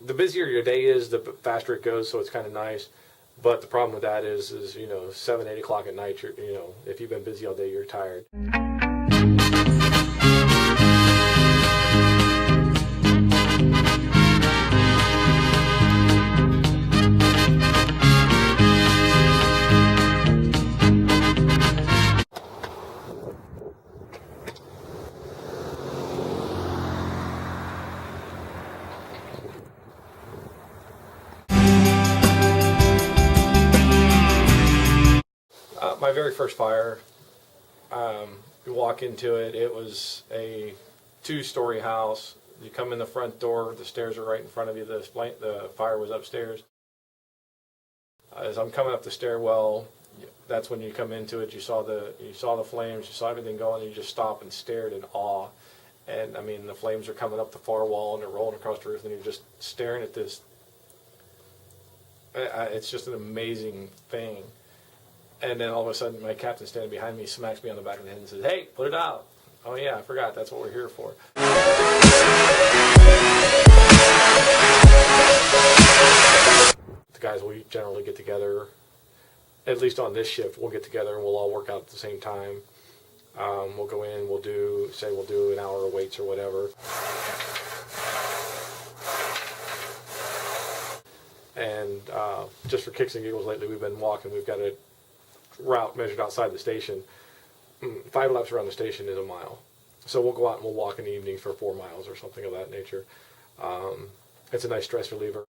the busier your day is, the faster it goes, so it's kind of nice. But the problem with that is 7, 8 o'clock at night, if you've been busy all day, you're tired. My very first fire, you walk into it, it was a 2-story house. You come in the front door, the stairs are right in front of you, the fire was upstairs. As I'm coming up the stairwell, that's when you come into it, you saw the flames, you saw everything going, and you just stop and stared in awe. And I mean, the flames are coming up the far wall and they're rolling across the roof, and you're just staring at this. It's just an amazing thing. And then all of a sudden, my captain standing behind me smacks me on the back of the head and says, "Hey, put it out." Oh yeah, I forgot. That's what we're here for. The guys, we generally get together, at least on this shift, we'll get together and we'll all work out at the same time. We'll go in, we'll do an hour of weights or whatever. And just for kicks and giggles lately, we've been walking. We've got a route measured outside the station. 5 laps around the station is a mile. So we'll go out and we'll walk in the evenings for 4 miles or something of that nature. It's a nice stress reliever.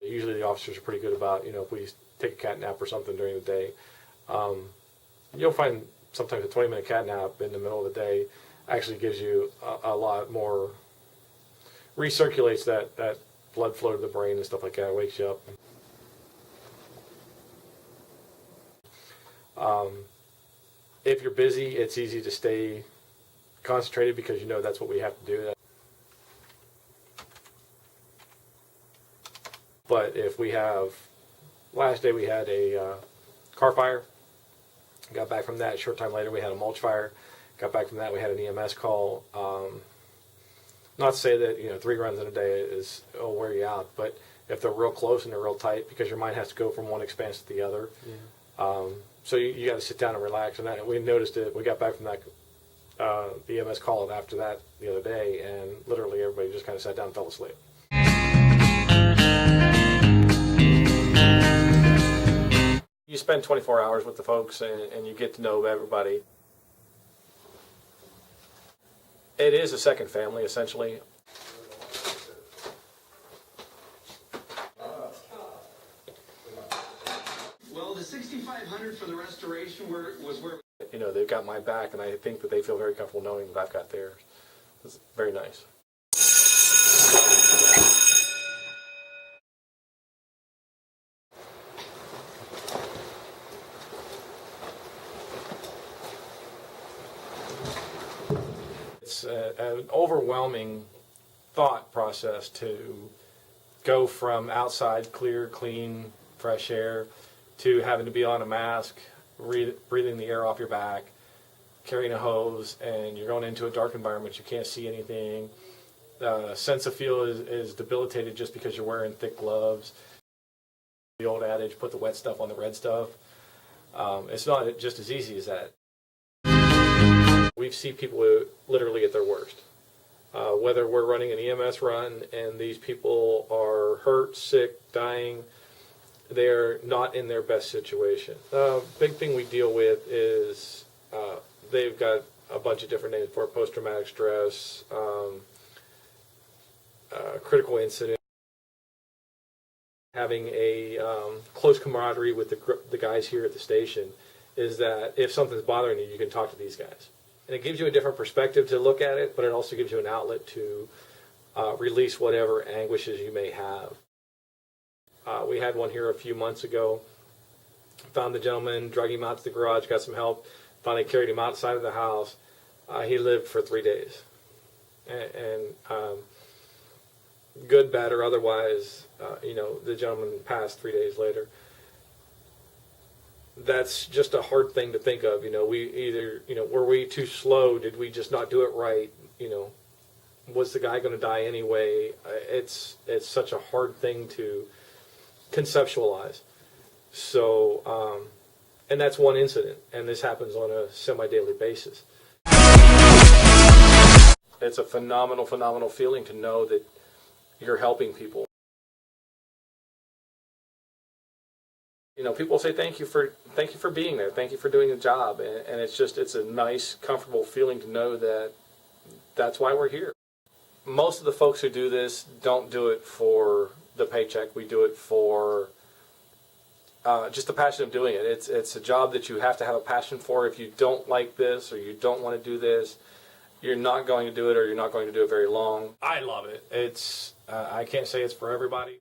Usually the officers are pretty good about, if we take a cat nap or something during the day. You'll find sometimes a 20-minute cat nap in the middle of the day actually gives you a lot more, recirculates that blood flow to the brain and stuff like that, wakes you up. If you're busy, it's easy to stay concentrated because that's what we have to do. But if we have, last day we had a car fire, got back from that, a short time later we had a mulch fire, got back from that, we had an EMS call. Not to say that 3 runs in a day will wear you out, but if they're real close and they're real tight, because your mind has to go from one expanse to the other. Yeah. So you got to sit down and relax. And we noticed it. We got back from that the EMS call and after that the other day, and literally everybody just kind of sat down and fell asleep. You spend 24 hours with the folks and you get to know everybody. It is a second family, essentially. Well, the 6,500 for the restoration was where... They've got my back, and I think that they feel very comfortable knowing that I've got theirs. It's very nice. It's an overwhelming thought process to go from outside clear, clean, fresh air to having to be on a mask, breathing the air off your back, carrying a hose, and you're going into a dark environment. You can't see anything. The sense of feel is debilitated just because you're wearing thick gloves. The old adage, put the wet stuff on the red stuff. It's not just as easy as that. We've seen people literally at their worst. Whether we're running an EMS run and these people are hurt, sick, dying, they're not in their best situation. The big thing we deal with is they've got a bunch of different names for it: post-traumatic stress, critical incident, having a close camaraderie with the guys here at the station. Is that if something's bothering you, you can talk to these guys. And it gives you a different perspective to look at it, but it also gives you an outlet to release whatever anguishes you may have. We had one here a few months ago. Found the gentleman, drug him out to the garage, got some help, finally carried him outside of the house. He lived for 3 days. And good, bad, or otherwise, the gentleman passed 3 days later. that's just a hard thing to think of. We either, were we too slow? Did we just not do it right? Was the guy going to die anyway? It's such a hard thing to conceptualize. So, and that's one incident, and this happens on a semi-daily basis. It's a phenomenal, phenomenal feeling to know that you're helping people. People say thank you for being there, thank you for doing the job, and it's a nice, comfortable feeling to know that that's why we're here. Most of the folks who do this don't do it for the paycheck. We do it for just the passion of doing it. It's a job that you have to have a passion for. If you don't like this or you don't want to do this, you're not going to do it, or you're not going to do it very long. I love it. I can't say it's for everybody.